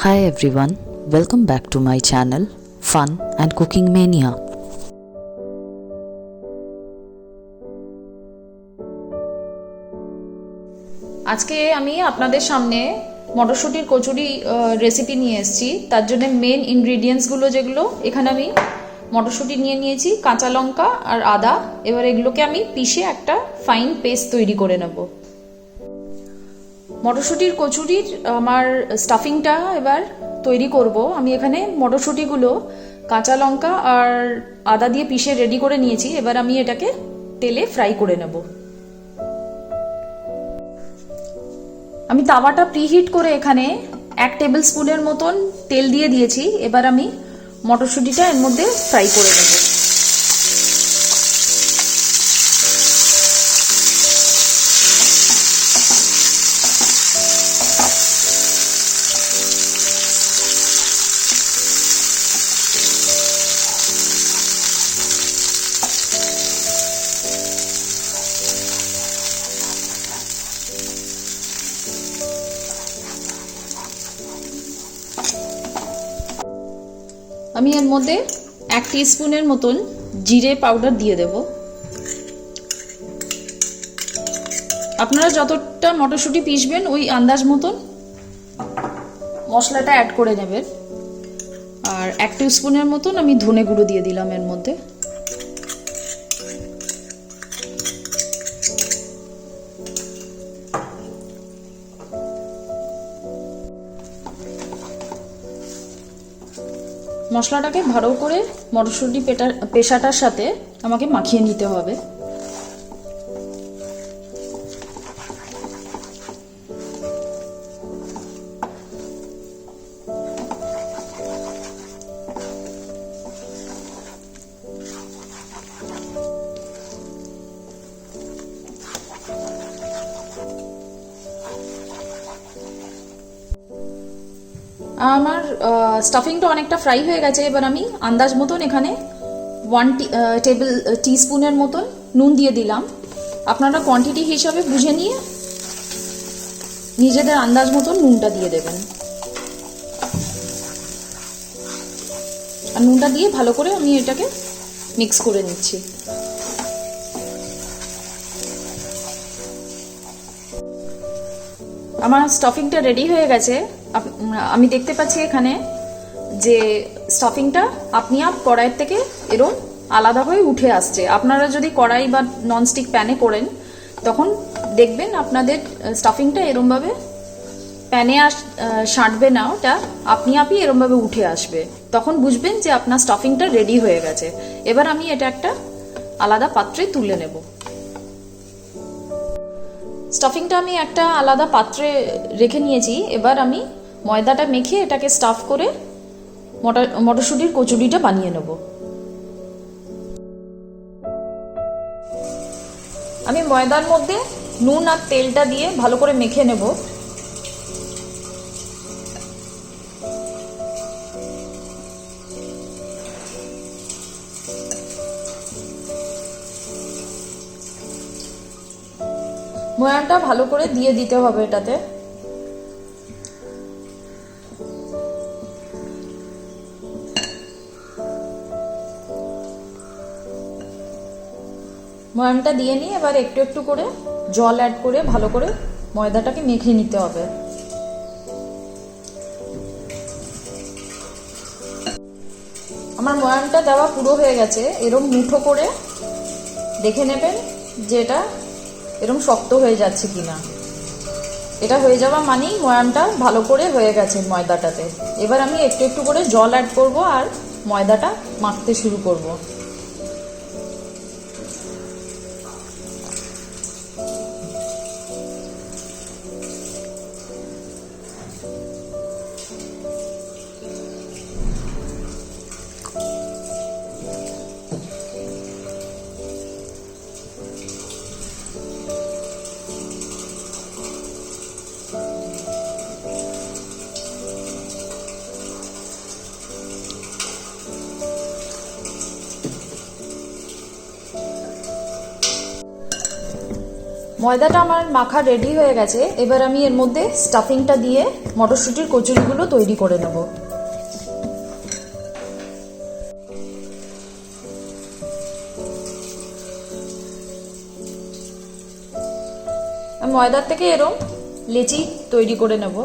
Hi everyone, welcome back to my channel Fun and Cooking Mania. আজকে আমি আপনাদের সামনে মটরশুটির কচুরি রেসিপি নিয়ে এসেছি। তার জন্য মেন ইনগ্রেডিয়েন্টসগুলো যেগুলো এখানে আমি মটরশুটি নিয়ে নিয়েছি, কাঁচা লঙ্কা আর আদা। এবার এগুলোকে আমি পিষে একটা ফাইন পেস্ট তৈরি করে নেব। মটরশুটির কচুরির আমার স্টাফিংটা এবার তৈরি করব। আমি এখানে মটরশুটিগুলো কাঁচা লঙ্কা আর আদা দিয়ে পিষে রেডি করে নিয়েছি। এবার আমি এটাকে তেলে ফ্রাই করে নেব। আমি তাওয়াটা প্রিহিট করে এখানে 1 টেবিল স্পুনের মতন তেল দিয়ে দিয়েছি। এবার আমি মটরশুটিটা এর মধ্যে ফ্রাই করে নেব। আমি এর মধ্যে 1 টিস্পুনের মতন জিরে পাউডার দিয়ে দেব। আপনারা যতটা মটরশুঁটি পিষবেন ওই আন্দাজ মতন মশলাটা অ্যাড করে নেবেন। আর 1 টিস্পুনের মতন আমি ধনে গুঁড়ো দিয়ে দিলাম এর মধ্যে। মশলাটাকে ভালো করে মটরশুঁটি পেশাটার সাথে আমাকে মাখিয়ে নিতে হবে। আমার স্টাফিংটা অনেকটা ফ্রাই হয়ে গেছে। এবার আমি আন্দাজ মতন এখানে 1 টিস্পুনের মতন নুন দিয়ে দিলাম। আপনারা কোয়ান্টিটি হিসাবে বুঝে নিয়ে নিজেদের আন্দাজ মতন নুনটা দিয়ে দেবেন। আর নুনটা দিয়ে ভালো করে আমি এটাকে মিক্স করে নিচ্ছি। আমার স্টাফিংটা রেডি হয়ে গেছে। আমি দেখতে পাচ্ছি এখানে যে স্টাফিংটা আপনি কড়াইয়ের থেকে এরকম আলাদা হয়ে উঠে আসছে। আপনারা যদি কড়াই বা ননস্টিক প্যানে করেন তখন দেখবেন আপনাদের স্টাফিংটা এরমভাবে প্যানে সাঁটবে না, ওটা আপনি এরমভাবে উঠে আসবে। তখন বুঝবেন যে আপনার স্টাফিংটা রেডি হয়ে গেছে। এবার আমি এটা একটা আলাদা পাত্রে তুলে নেব। স্টাফিংটা আমি একটা আলাদা পাত্রে রেখে নিয়েছি। এবার আমি ময়দাটা মেখে এটাকে স্টাফ করে মটরশুটির কচুরিটা বানিয়ে নেব। আমি ময়দার মধ্যে নুন আর তেলটা দিয়ে ভালো করে মেখে নেব। ময়ানটা ভালো করে দিয়ে দিতে হবে এটাতে। ময়ানটা দিয়ে নিয়ে এবার একটু একটু করে জল অ্যাড করে ভালো করে ময়দাটাকে মেখে নিতে হবে। আমার ময়ানটা দেওয়া পুরো হয়ে গেছে। এরম মুঠো করে দেখে নেবেন যে এটা এরম শক্ত হয়ে যাচ্ছে কিনা। এটা হয়ে যাওয়া মানেই ময়ানটা ভালো করে হয়ে গেছে ময়দাটাতে। এবার আমি একটু একটু করে জল অ্যাড করব আর ময়দাটা মাখতে শুরু করব। ময়দাটা আমার মাখা রেডি হয়ে গেছে। এবার আমি এর মধ্যে স্টাফিংটা দিয়ে মটরশুঁটির কচুরিগুলো তৈরি করে নেব। ময়দার থেকে এরম লেচি তৈরি করে নেব।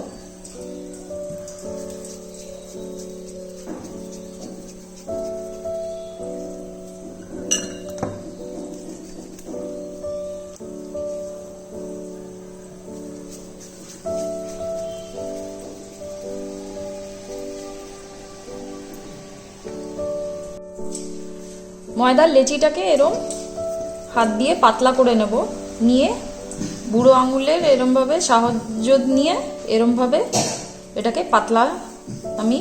ময়দার লেচিটাকে এরম হাত দিয়ে পাতলা করে নেব, নিয়ে বুড়ো আঙুলের এরমভাবে সাহায্য নিয়ে এরমভাবে এটাকে পাতলা আমি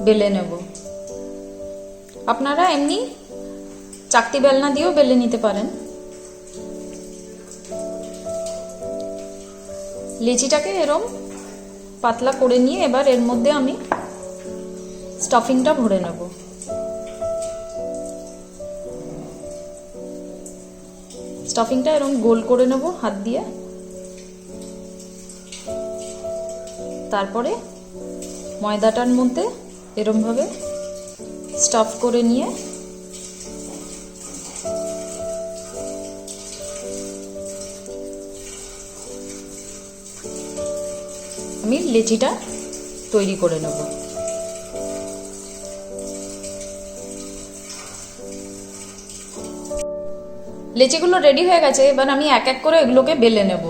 বেলে নেব। আপনারা এমনি চাকতি বেলনা দিয়েও বেলে নিতে পারেন। লেচিটাকে এরম পাতলা করে নিয়ে এবার এর মধ্যে আমি স্টাফিংটা ভরে নেব। স্টাফিংটা এরকম গোল করে নেব হাত দিয়ে। তারপরে ময়দাটার মধ্যে এরকম ভাবে স্টাফ করে নিয়ে আমি লেচিটা তৈরি করে নেব। লেচিগুলো রেডি হয়ে গেছে। এবার আমি এক এক করে এগুলোকে বেলে নেব।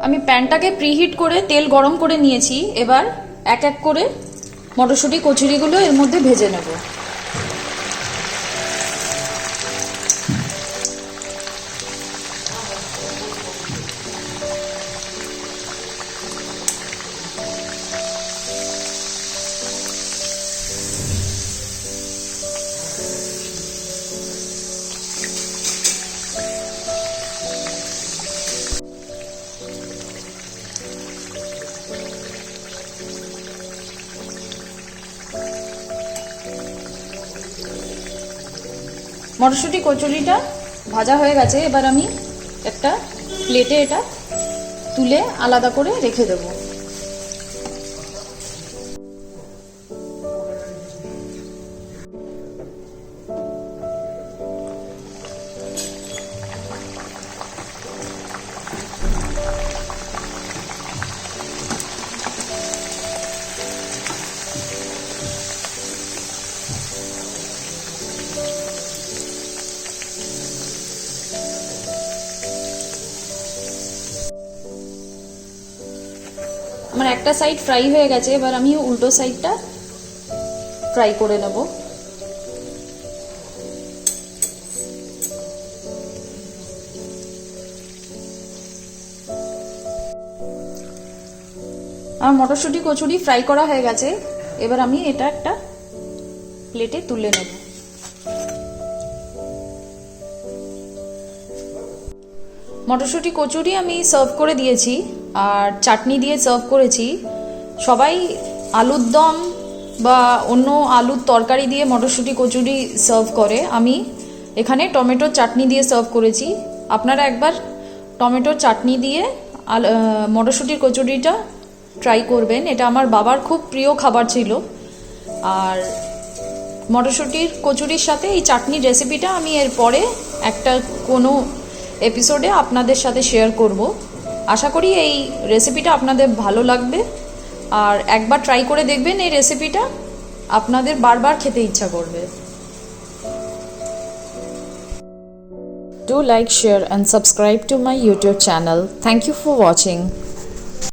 আমি প্যানটাকে প্রিহিট করে তেল গরম করে নিয়েছি। এবার এক এক করে মটরশুঁটি কচুরিগুলো এর মধ্যে ভেজে নেব। মটরশুঁটি কচুরিটা ভাজা হয়ে গেছে। এবার আমি একটা প্লেটে এটা তুলে আলাদা করে রেখে দেব। আমার একটা সাইড ফ্রাই হয়ে গেছে। এবার আমি উল্টো সাইডটা ফ্রাই করে নেব। আমার মটরশুঁটি কচুরি ফ্রাই করা হয়ে গেছে। এবার আমি এটা একটা প্লেটে তুলে নেব। মটরশুঁটি কচুরি আমি সার্ভ করে দিয়েছি আর চাটনি দিয়ে সার্ভ করেছি। সবাই আলুর দম বা অন্য আলুর তরকারি দিয়ে মটরশুঁটি কচুরি সার্ভ করে। আমি এখানে টমেটোর চাটনি দিয়ে সার্ভ করেছি। আপনারা একবার টমেটোর চাটনি দিয়ে মটরশুঁটির কচুরিটা ট্রাই করবেন। এটা আমার বাবার খুব প্রিয় খাবার ছিল। আর মটরশুঁটির কচুরির সাথে এই চাটনির রেসিপিটা আমি এর পরে একটা কোনো এপিসোডে আপনাদের সাথে শেয়ার করব। আশা করি এই রেসিপিটা আপনাদের ভালো লাগবে আর একবার ট্রাই করে দেখবেন। এই রেসিপিটা আপনাদের বারবার খেতে ইচ্ছা করবে। do like, share and subscribe to my YouTube channel. Thank you for watching.